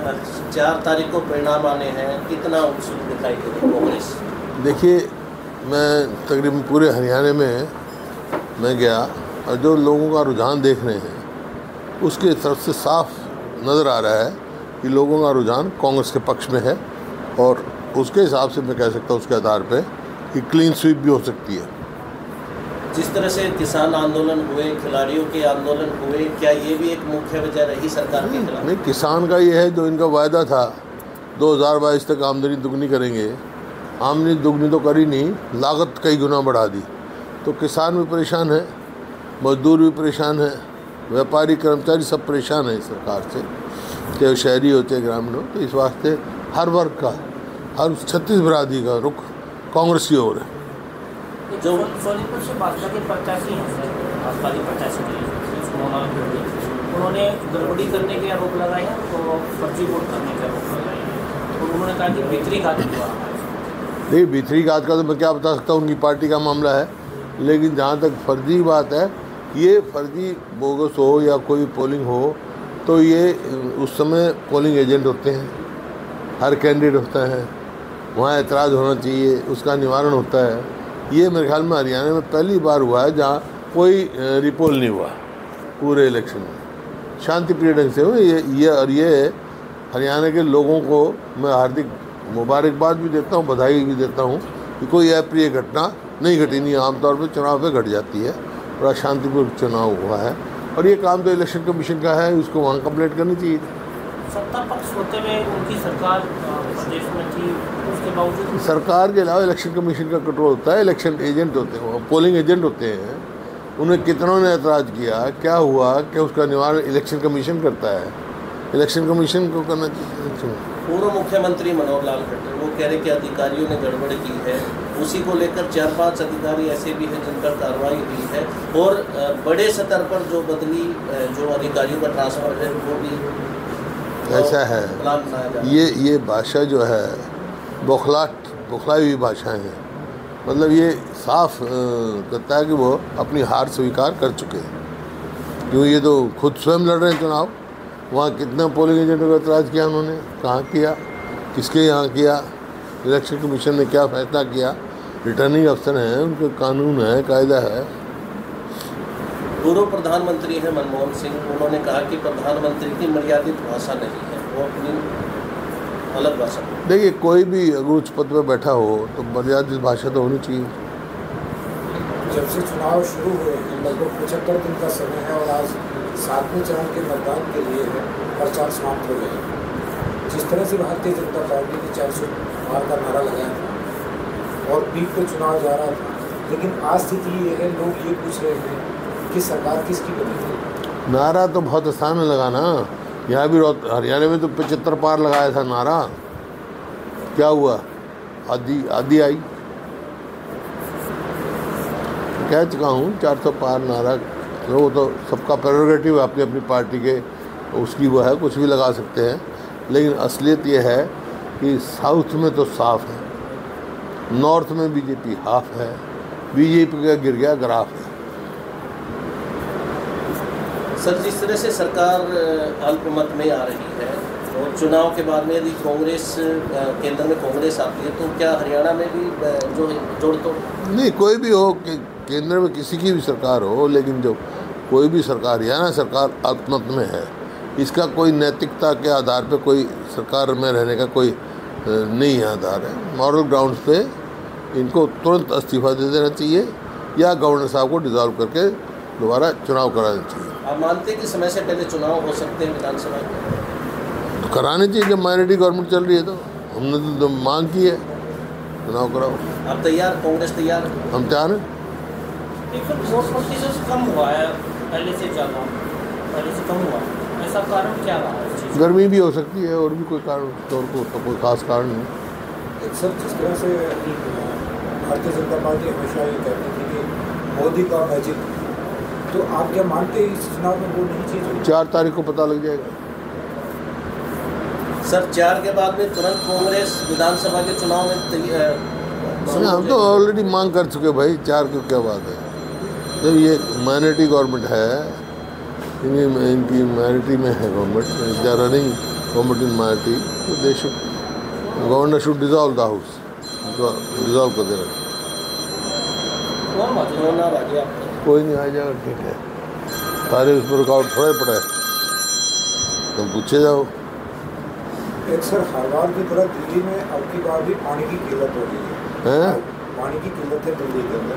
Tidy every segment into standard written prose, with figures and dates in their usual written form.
4 तारीख को परिणाम आने हैं, कितना उत्सुक दिखाई दे रही कांग्रेस? देखिए, मैं तकरीबन पूरे हरियाणा में मैं गया और जो लोगों का रुझान देख रहे हैं उसके तरफ से साफ नज़र आ रहा है कि लोगों का रुझान कांग्रेस के पक्ष में है, और उसके हिसाब से मैं कह सकता हूँ उसके आधार पे कि क्लीन स्वीप भी हो सकती है। जिस तरह से किसान आंदोलन हुए, खिलाड़ियों के आंदोलन हुए, क्या ये भी एक मुख्य वजह रही सरकार के खिलाफ? नहीं, किसान का ये है जो इनका वायदा था 2022 तक आमदनी दुगनी करेंगे, आमदनी दुगनी तो करी नहीं, लागत कई गुना बढ़ा दी। तो किसान भी परेशान है, मजदूर भी परेशान है, व्यापारी कर्मचारी सब परेशान है इस सरकार से, चाहे शहरी हो चाहे ग्रामीण हो। तो इस वास्ते हर वर्ग का, हर 36 बरादरी का रुख कांग्रेस की ओर है। जो सोनीपत से भाजपा के प्रत्याशी हैं सर, भाजपा के प्रत्याशी उन्होंने गड़बड़ी करने के आरोप लगाए हैं, तो फर्जी वोट करने के आरोप लगाए हैं, और उन्होंने कहा कि भीतरी घात हुआ। नहीं, भीतरी घात का तो मैं क्या बता सकता हूँ, उनकी पार्टी का मामला है। लेकिन जहाँ तक फर्जी बात है, ये फर्जी बोगस हो या कोई पोलिंग हो तो ये उस समय पोलिंग एजेंट होते हैं, हर कैंडिडेट होता है, वहाँ एतराज़ होना चाहिए, उसका निवारण होता है। ये मेरे ख्याल में हरियाणा में पहली बार हुआ है जहाँ कोई रिपोल नहीं हुआ पूरे इलेक्शन में, शांतिप्रिय ढंग से हुए। ये हरियाणा के लोगों को मैं हार्दिक मुबारकबाद भी देता हूँ, बधाई भी देता हूँ कि कोई अप्रिय घटना नहीं घटी। नहीं, आमतौर पर चुनाव पे घट जाती है, बड़ा शांतिपूर्ण चुनाव हुआ है, और ये काम तो इलेक्शन कमीशन का है, उसको वहाँ कंप्लीट करनी चाहिए। सत्ता पक्ष होते हुए उनकी सरकार प्रदेश में थी, उसके बावजूद सरकार के अलावा इलेक्शन कमीशन का कंट्रोल होता है, इलेक्शन एजेंट होते हैं, पोलिंग एजेंट होते हैं। उन्हें कितनों ने ऐतराज़ किया, क्या हुआ कि उसका निवारण इलेक्शन कमीशन करता है, इलेक्शन कमीशन को करना चाहिए। पूर्व मुख्यमंत्री मनोहर लाल खट्टर वो कह रहे कि अधिकारियों ने गड़बड़ की है, उसी को लेकर 4-5 अधिकारी ऐसे भी हैं जिन पर कार्रवाई हुई है, और बड़े स्तर पर जो बदली जो अधिकारियों का ट्रांसफर है वो भी ऐसा है। ये भाषा जो है बौखलाई हुई भाषाएं हैं, मतलब ये साफ कहता है कि वो अपनी हार स्वीकार कर चुके हैं, क्यों ये तो खुद स्वयं लड़ रहे हैं चुनाव। वहाँ कितना पोलिंग एजेंटों का एतराज़ किया उन्होंने, कहाँ किया, किसके यहाँ किया, इलेक्शन कमीशन ने क्या फैसला किया, रिटर्निंग अफसर हैं, उनके कानून है, कायदा है। पूर्व प्रधानमंत्री हैं मनमोहन सिंह, उन्होंने कहा कि प्रधानमंत्री की मर्यादित भाषा नहीं है, वो अपनी अलग भाषा। देखिए, कोई भी अगर उच्च पद पर बैठा हो तो मर्यादित भाषा तो होनी चाहिए। जब से चुनाव शुरू हुए हैं लगभग 75 दिन का समय है, और आज 7वें चरण के मतदान के लिए प्रचार समाप्त हो गया। जिस तरह से भारतीय जनता पार्टी ने 400 पार का नारा लगाया था और पीक पे चुनाव जा रहा था, लेकिन आज स्थिति ये है, लोग ये पूछ रहे हैं कि सरकार किसकी बनेगी। नारा तो बहुत आसान है लगाना, यहाँ भी हरियाणा में तो 75 पार लगाया था नारा, क्या हुआ, आधी आई। कह चुका हूँ 400 पार नारा, वो तो सबका प्रेरोगेटिव है, अपनी अपनी पार्टी के उसकी वो है, कुछ भी लगा सकते हैं। लेकिन असलियत ये है कि साउथ में तो साफ है, नॉर्थ में बीजेपी हाफ है, बीजेपी का गिर गया ग्राफ है। सर, जिस तरह से सरकार अल्पमत में आ रही है और चुनाव के बाद में यदि कांग्रेस केंद्र में कांग्रेस आती है तो क्या हरियाणा में भी जो जोड़ तोड़? नहीं, कोई भी हो कि केंद्र में किसी की भी सरकार हो, लेकिन जो कोई भी सरकार, हरियाणा सरकार अल्पमत में है, इसका कोई नैतिकता के आधार पे कोई सरकार में रहने का कोई नहीं आधार है। मॉरल ग्राउंड्स पे इनको तुरंत इस्तीफा दे देना चाहिए या गवर्नर साहब को डिसॉल्व करके दोबारा चुनाव कराना चाहिए। आप मानते हैं कि समय से पहले चुनाव हो सकते हैं विधानसभा के? तो कराने चाहिए, जब माइनॉरिटी गवर्नमेंट चल रही है तो हमने तो मांग की है, चुनाव कराओ। आप तैयार, कांग्रेस तैयार? हम तैयार हैं। वोट प्रतिशत कम हुआ है पहले से ज़्यादा, पहले से कम हुआ, ऐसा कारण क्या रहा है? गर्मी भी हो सकती है, और भी कोई कारण तो कोई खास कारण नहीं। सर, जिस तरह से भारतीय जनता पार्टी हमेशा ये कहती थी कि मोदी का मैजिक, तो आप क्या मानते हैं इस चुनाव में वो नहीं चीज़? 4 तारीख को पता लग जाएगा। सर, 4 के बाद में तुरंत कांग्रेस विधानसभा के चुनाव में हम तो ऑलरेडी मांग कर चुके भाई, 4 की क्या बात है। जब ये माइनॉरिटी गवर्नमेंट है, इनकी माइनॉरिटी में है government, they are running competent minority, तो they should, governor should dissolve the house, dissolve कर देना। कोई नहीं, आ जाएगा, ठीक है। सारे उस पर रुकावट थोड़ा ही पड़ा है, तुम पूछे जाओ। एक सर, हर बार की तरह दिल्ली में अब की बार भी पानी की किल्लत हो रही है। पानी की किल्लत है दिल्ली के अंदर।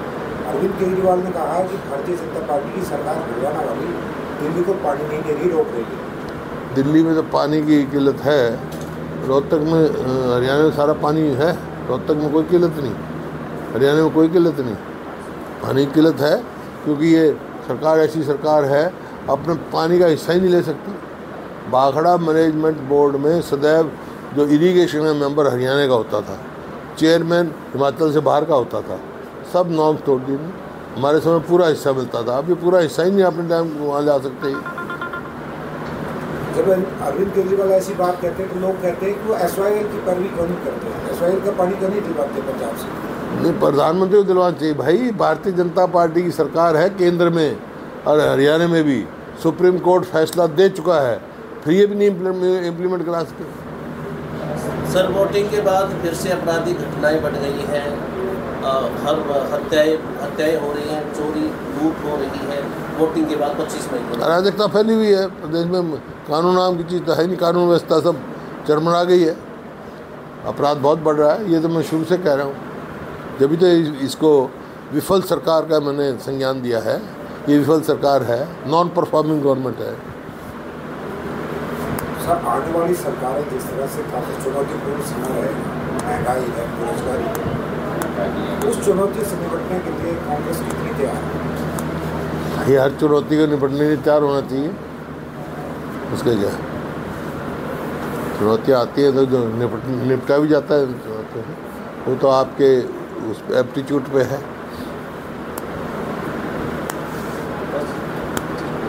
अरविंद केजरीवाल ने कहा है कि भारतीय जनता पार्टी की सरकार हरियाणा वाली दिल्ली को पानी नहीं दे रही, रोक रही है। दिल्ली में तो पानी की किल्लत है, रोहतक में, हरियाणा में सारा पानी है, रोहतक में कोई किल्लत नहीं, हरियाणा में कोई किल्लत नहीं। पानी की किल्लत है क्योंकि ये सरकार ऐसी सरकार है, अपने पानी का हिस्सा ही नहीं ले सकती। भाखड़ा मैनेजमेंट बोर्ड में सदैव जो इरिगेशन का मेंबर हरियाणा का होता था, चेयरमैन हिमाचल से बाहर का होता था, सब नॉर्म्स तोड़ दिए। हमारे समय पूरा हिस्सा मिलता था, अब ये पूरा हिस्सा ही नहीं अपने टाइम वहाँ जा सकते। जब अरविंद केजरीवाल ऐसी बात कहते हैं तो लोग कहते हैं कि वो SYL की पैरवी क्यों नहीं करते हैं, SYL का पानी क्यों नहीं दिलवाते पंजाब से। नहीं, प्रधानमंत्री को दिलवाना चाहिए भाई। भारतीय जनता पार्टी की सरकार है केंद्र में और हरियाणा में भी, सुप्रीम कोर्ट फैसला दे चुका है, फिर ये भी नहीं इम्प्लीमेंट करा सके। सर, वोटिंग के बाद फिर से आपराधिक घटनाएं बढ़ गई हैं, हर हत्याएं हो रही हैं, चोरी लूट हो रही है वोटिंग के बाद 25 मई को। अराजकता फैली हुई है प्रदेश में, कानून नाम की चीज़ तो है नहीं, कानून व्यवस्था सब चरमरा गई है, अपराध बहुत बढ़ रहा है। ये तो मैं शुरू से कह रहा हूँ, जब भी तो इसको विफल सरकार का मैंने संज्ञान दिया है। ये विफल सरकार है, नॉन परफॉर्मिंग गवर्नमेंट है। सर, आने वाली सरकारें जिस तरह से काफ़ी चुनौतीपूर्ण समय है, महंगाई है, बेरोजगारी, उस चुनौती से निपटने के लिए कांग्रेस कितनी तैयार है? ये हर चुनौती को निपटने के लिए तैयार होना चाहिए, उसके क्या चुनौतियाँ आती हैं तो जो निपटा भी जाता है, वो तो आपके उस एप्टीट्यूड पे है।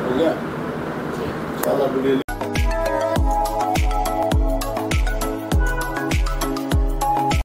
हो गया।